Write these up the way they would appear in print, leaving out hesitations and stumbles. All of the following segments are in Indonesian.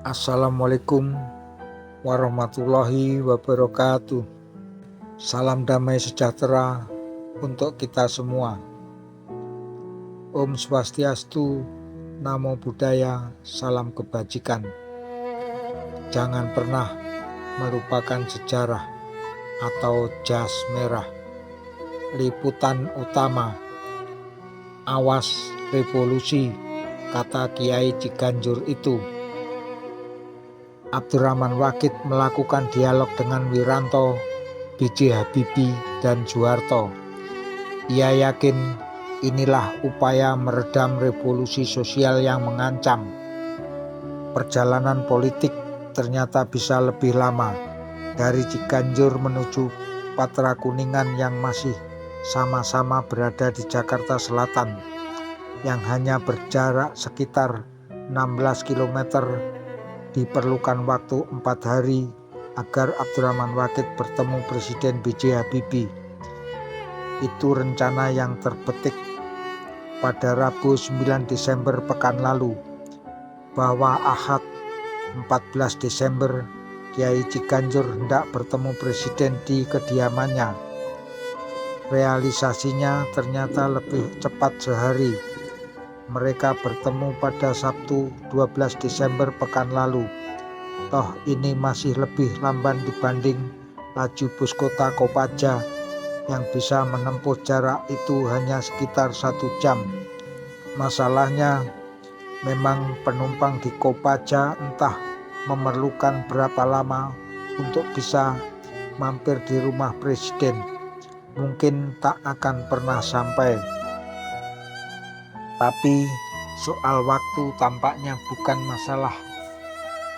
Assalamualaikum warahmatullahi wabarakatuh. Salam damai sejahtera untuk kita semua. Om Swastiastu, Namo Buddhaya, salam kebajikan. Jangan pernah melupakan sejarah atau jas merah. Liputan utama, awas revolusi, kata Kiai Ciganjur itu. Abdurrahman Waqid melakukan dialog dengan Wiranto, B.J. Habibie, dan Soeharto. Ia yakin inilah upaya meredam revolusi sosial yang mengancam. Perjalanan politik ternyata bisa lebih lama, dari Ciganjur menuju Patra Kuningan yang masih sama-sama berada di Jakarta Selatan, yang hanya berjarak sekitar 16 km. Diperlukan waktu 4 hari agar Abdurrahman Waqid bertemu Presiden B.J. Habibie. Itu rencana yang terbetik pada Rabu 9 Desember pekan lalu, bahwa Ahad 14 Desember Kiai Ciganjur hendak bertemu Presiden di kediamannya. Realisasinya ternyata lebih cepat sehari. Mereka bertemu pada Sabtu 12 Desember pekan lalu. Toh ini masih lebih lamban dibanding laju bus kota Kopaja yang bisa menempuh jarak itu hanya sekitar 1 jam. Masalahnya memang penumpang di Kopaja entah memerlukan berapa lama untuk bisa mampir di rumah Presiden. Mungkin tak akan pernah sampai. Tapi soal waktu tampaknya bukan masalah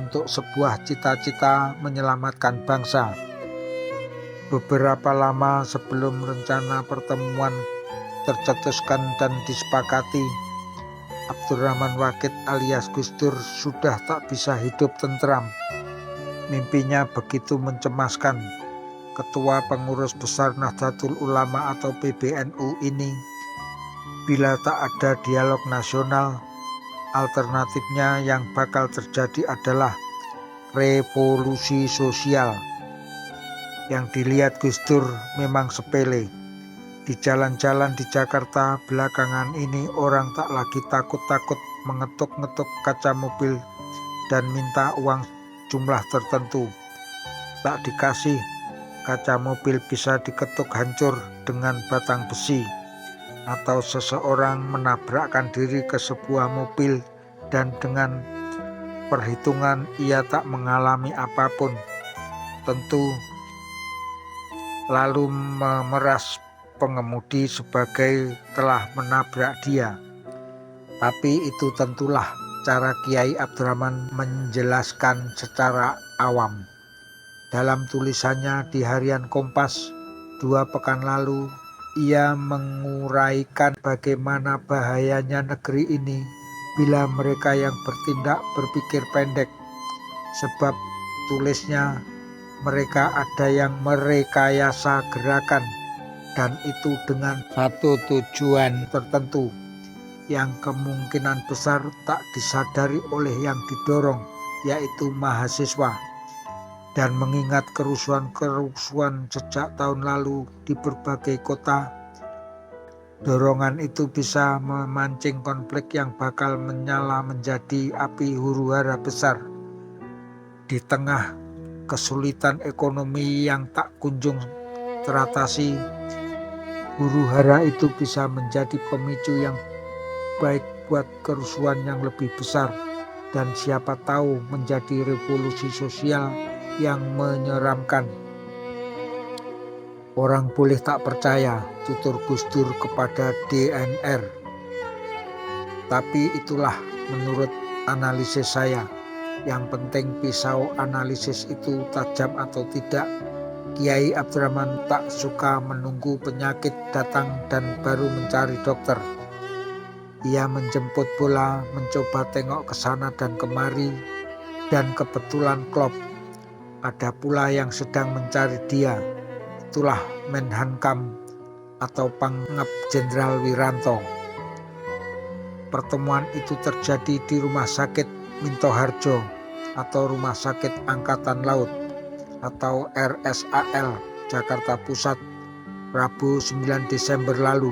untuk sebuah cita-cita menyelamatkan bangsa. Beberapa lama sebelum rencana pertemuan tercetuskan dan disepakati, Abdurrahman Waqid alias Gus Dur sudah tak bisa hidup tentram. Mimpinya begitu mencemaskan. Ketua Pengurus Besar Nahdlatul Ulama atau PBNU ini, bila tak ada dialog nasional, alternatifnya yang bakal terjadi adalah revolusi sosial. Yang dilihat Gus Dur memang sepele. Di jalan-jalan di Jakarta belakangan ini orang tak lagi takut-takut mengetuk-ngetuk kaca mobil dan minta uang jumlah tertentu. Tak dikasih, kaca mobil bisa diketuk hancur dengan batang besi. Atau seseorang menabrakkan diri ke sebuah mobil dan dengan perhitungan ia tak mengalami apapun, tentu lalu memeras pengemudi sebagai telah menabrak dia. Tapi itu tentulah cara Kiai Abdurrahman menjelaskan secara awam. Dalam tulisannya di Harian Kompas 2 pekan lalu, ia menguraikan bagaimana bahayanya negeri ini bila mereka yang bertindak berpikir pendek. Sebab tulisnya, mereka ada yang merekayasa gerakan, dan itu dengan satu tujuan tertentu yang kemungkinan besar tak disadari oleh yang didorong, yaitu mahasiswa. Dan mengingat kerusuhan sejak tahun lalu di berbagai kota, dorongan itu bisa memancing konflik yang bakal menyala menjadi api huru-hara besar. Di tengah kesulitan ekonomi yang tak kunjung teratasi, huru-hara itu bisa menjadi pemicu yang baik buat kerusuhan yang lebih besar, dan siapa tahu menjadi revolusi sosial yang menyeramkan. Orang boleh tak percaya, tutur Gus Dur kepada DNR. Tapi itulah menurut analisis saya. Yang penting pisau analisis itu tajam atau tidak. Kiai Abdurrahman tak suka menunggu penyakit datang dan baru mencari dokter. Ia menjemput bola, mencoba tengok ke sana dan kemari, dan kebetulan klop. Ada pula yang sedang mencari dia. Itulah Menhankam atau Pangap Jenderal Wiranto. Pertemuan itu terjadi di Rumah Sakit Minto Harjo. atau Rumah Sakit Angkatan Laut atau RSAL Jakarta Pusat Rabu 9 Desember lalu.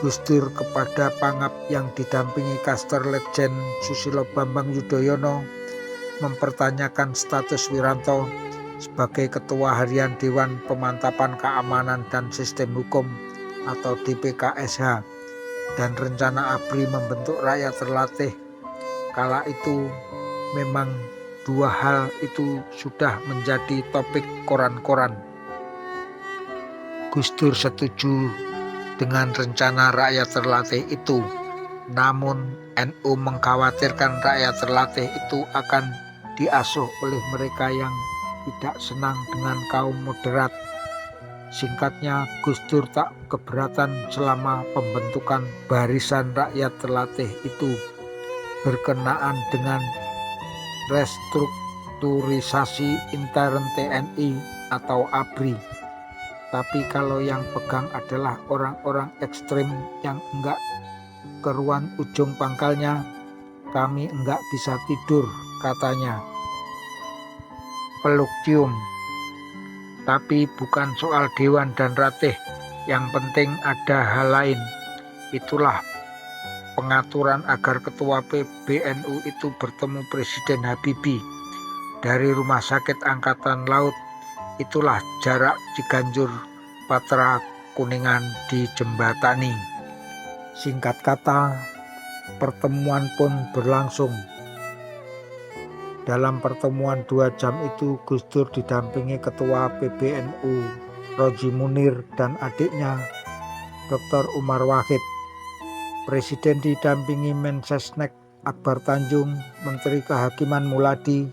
Gus Dur kepada Pangap yang didampingi Kaster Letjen Susilo Bambang Yudhoyono mempertanyakan status Wiranto sebagai Ketua Harian Dewan Pemantapan Keamanan dan Sistem Hukum atau DPKSH dan rencana ABRI membentuk rakyat terlatih. Kala itu memang dua hal itu sudah menjadi topik koran-koran. Gus Dur setuju dengan rencana rakyat terlatih itu, namun NU mengkhawatirkan rakyat terlatih itu akan diasuh oleh mereka yang tidak senang dengan kaum moderat. Singkatnya, Gus Dur tak keberatan selama pembentukan barisan rakyat terlatih itu berkenaan dengan restrukturisasi intern TNI atau ABRI. Tapi kalau yang pegang adalah orang-orang ekstrem yang enggak keruan ujung pangkalnya, kami enggak bisa tidur, katanya. Peluk cium. Tapi bukan soal Dewan dan Ratih, yang penting ada hal lain. Itulah pengaturan agar Ketua PBNU itu bertemu Presiden Habibie dari Rumah Sakit Angkatan Laut. Itulah jarak Ciganjur Patra Kuningan dijembatani. Singkat kata, pertemuan pun berlangsung. Dalam pertemuan 2 jam itu, Gus Dur didampingi Ketua PBNU Roji Munir dan adiknya Dr. Umar Wahid. Presiden didampingi Mensesnek Akbar Tanjung, Menteri Kehakiman Muladi,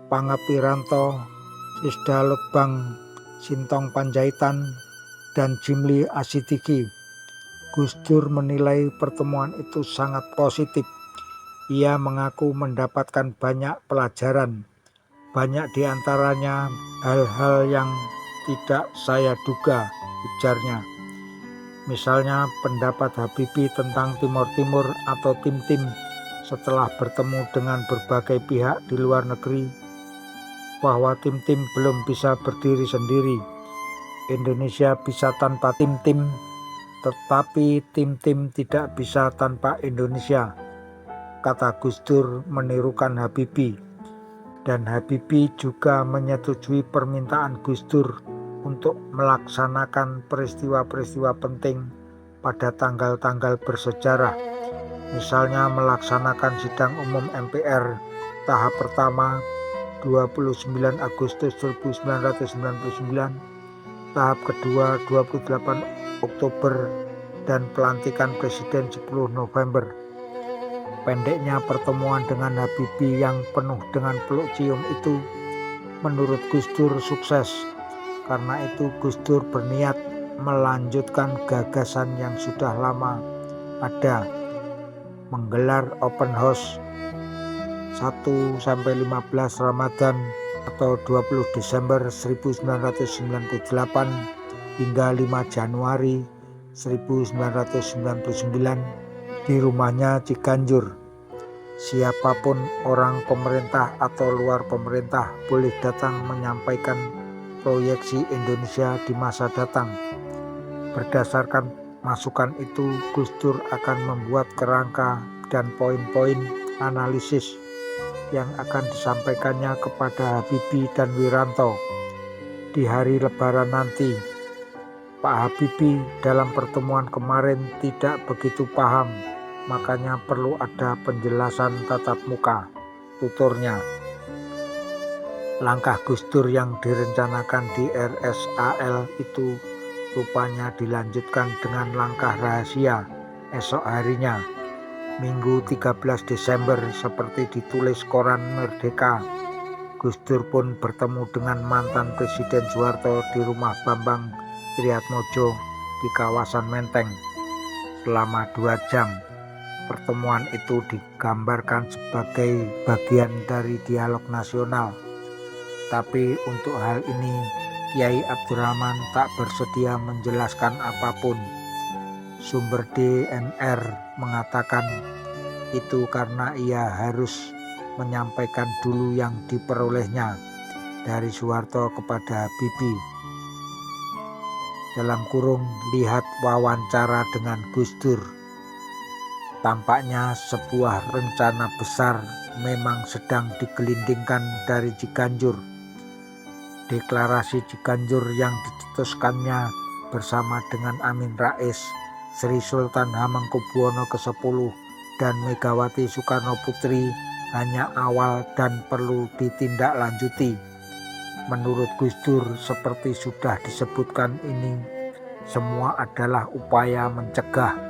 Pangap Wiranto, Sisda Lutbang Sintong Panjaitan, dan Jimli Asidiki. Gus Dur menilai pertemuan itu sangat positif. Ia mengaku mendapatkan banyak pelajaran, banyak diantaranya hal-hal yang tidak saya duga, ujarnya. Misalnya pendapat Habibie tentang Timur Timur atau tim-tim setelah bertemu dengan berbagai pihak di luar negeri, bahwa tim-tim belum bisa berdiri sendiri. Indonesia bisa tanpa tim-tim, tetapi tim-tim tidak bisa tanpa Indonesia, kata Gus Dur menirukan Habibie. Dan Habibie juga menyetujui permintaan Gus Dur untuk melaksanakan peristiwa-peristiwa penting pada tanggal-tanggal bersejarah. Misalnya melaksanakan sidang umum MPR tahap pertama 29 Agustus 1999, tahap kedua 28 Oktober, dan pelantikan Presiden 10 November. Pendeknya pertemuan dengan Habibie yang penuh dengan peluk cium itu menurut Gus Dur sukses. Karena itu Gus Dur berniat melanjutkan gagasan yang sudah lama ada, menggelar open house 1-15 Ramadan atau 20 Desember 1998 hingga 5 Januari 1999 di rumahnya Ciganjur. Siapapun orang pemerintah atau luar pemerintah boleh datang menyampaikan proyeksi Indonesia di masa datang. Berdasarkan masukan itu, Gus Dur akan membuat kerangka dan poin-poin analisis yang akan disampaikannya kepada Habibie dan Wiranto di hari Lebaran nanti. Pak Habibie dalam pertemuan kemarin tidak begitu paham, makanya perlu ada penjelasan tatap muka, tuturnya. Langkah Gus Dur yang direncanakan di RSAL itu rupanya dilanjutkan dengan langkah rahasia esok harinya, Minggu 13 Desember seperti ditulis koran Merdeka. Gus Dur pun bertemu dengan mantan Presiden Soeharto di rumah Bambang Triatmojo di kawasan Menteng selama 2 jam. Pertemuan itu digambarkan sebagai bagian dari dialog nasional. Tapi untuk hal ini Kiai Abdurrahman tak bersedia menjelaskan apapun. Sumber DNR mengatakan itu karena ia harus menyampaikan dulu yang diperolehnya dari Soeharto kepada Habibie. Dalam kurung, lihat wawancara dengan Gus Dur. Tampaknya sebuah rencana besar memang sedang digelindingkan dari Ciganjur. Deklarasi Ciganjur yang dicetuskannya bersama dengan Amin Rais, Sri Sultan Hamengkubuwono ke-10 dan Megawati Soekarnoputri hanya awal dan perlu ditindaklanjuti. Menurut Gus Dur, seperti sudah disebutkan ini, semua adalah upaya mencegah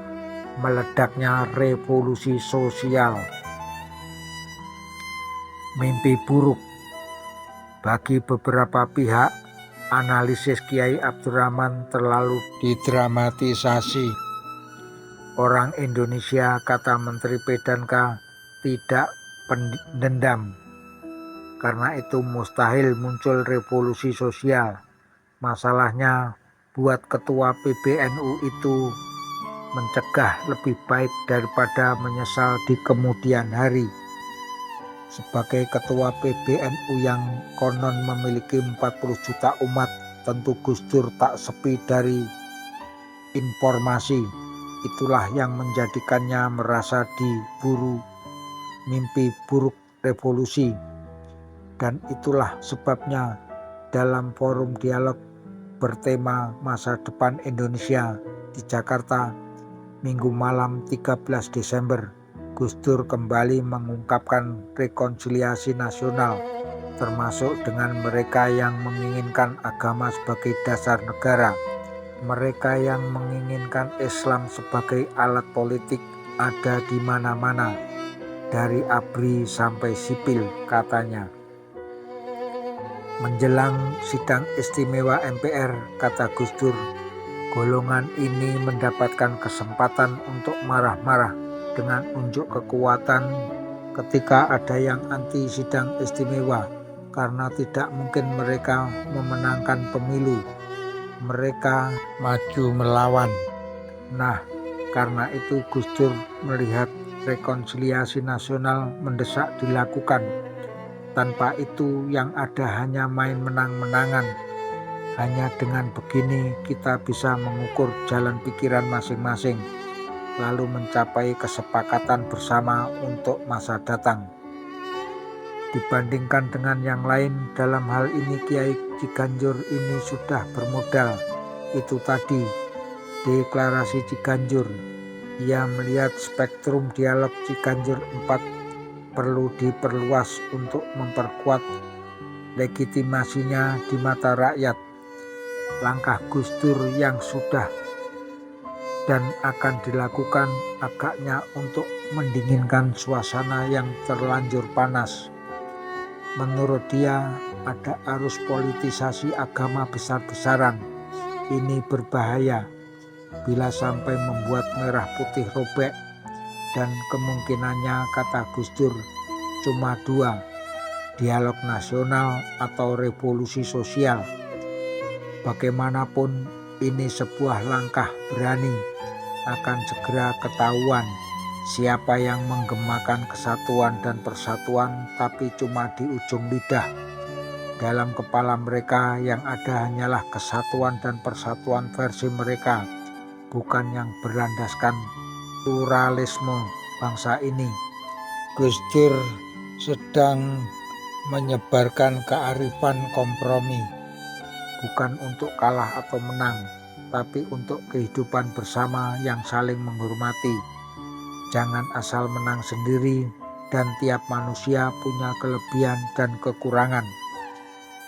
meledaknya revolusi sosial. Mimpi buruk. Bagi beberapa pihak, analisis Kiai Abdurrahman terlalu didramatisasi. Orang Indonesia, kata Menteri Pedanka, tidak pendendam. Karena itu mustahil muncul revolusi sosial. Masalahnya buat ketua PBNU itu mencegah lebih baik daripada menyesal di kemudian hari. Sebagai ketua PBNU yang konon memiliki 40 juta umat, tentu Gus Dur tak sepi dari informasi. Itulah yang menjadikannya merasa diburu mimpi buruk revolusi. Dan itulah sebabnya dalam forum dialog bertema masa depan Indonesia di Jakarta Minggu malam 13 Desember, Gus Dur kembali mengungkapkan rekonsiliasi nasional, termasuk dengan mereka yang menginginkan agama sebagai dasar negara. Mereka yang menginginkan Islam sebagai alat politik ada di mana-mana, dari ABRI sampai sipil, katanya. Menjelang sidang istimewa MPR, kata Gus Dur, golongan ini mendapatkan kesempatan untuk marah-marah dengan unjuk kekuatan ketika ada yang anti sidang istimewa, karena tidak mungkin mereka memenangkan pemilu. Mereka maju melawan. Nah, karena itu Gus Dur melihat rekonsiliasi nasional mendesak dilakukan. Tanpa itu yang ada hanya main menang-menangan. Hanya dengan begini kita bisa mengukur jalan pikiran masing-masing, lalu mencapai kesepakatan bersama untuk masa datang. Dibandingkan dengan yang lain, dalam hal ini Kiai Ciganjur ini sudah bermodal. Itu tadi, deklarasi Ciganjur. Ia melihat spektrum dialog Ciganjur 4 perlu diperluas untuk memperkuat legitimasinya di mata rakyat. Langkah Gus Dur yang sudah dan akan dilakukan agaknya untuk mendinginkan suasana yang terlanjur panas. Menurut dia, ada arus politisasi agama besar-besaran. Ini berbahaya bila sampai membuat merah putih robek. Dan kemungkinannya, kata Gus Dur, cuma dua, dialog nasional atau revolusi sosial. Bagaimanapun ini sebuah langkah berani, akan segera ketahuan siapa yang menggemakan kesatuan dan persatuan tapi cuma di ujung lidah. Dalam kepala mereka yang ada hanyalah kesatuan dan persatuan versi mereka, bukan yang berlandaskan pluralisme bangsa ini. Gus Dur sedang menyebarkan kearifan kompromi, bukan untuk kalah atau menang, tapi untuk kehidupan bersama yang saling menghormati. Jangan asal menang sendiri, dan tiap manusia punya kelebihan dan kekurangan.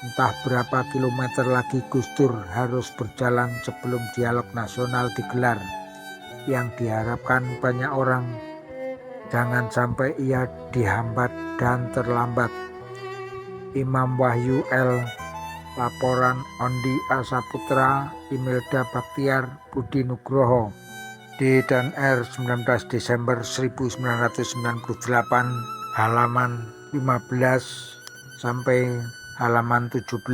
Entah berapa kilometer lagi Gus Dur harus berjalan sebelum dialog nasional digelar. Yang diharapkan banyak orang, jangan sampai ia dihambat dan terlambat. Imam Wahyu L. Laporan Ondi Asaputra, Imelda Baktiar, Budi Nugroho. D dan R 19 Desember 1998, halaman 15 sampai halaman 17.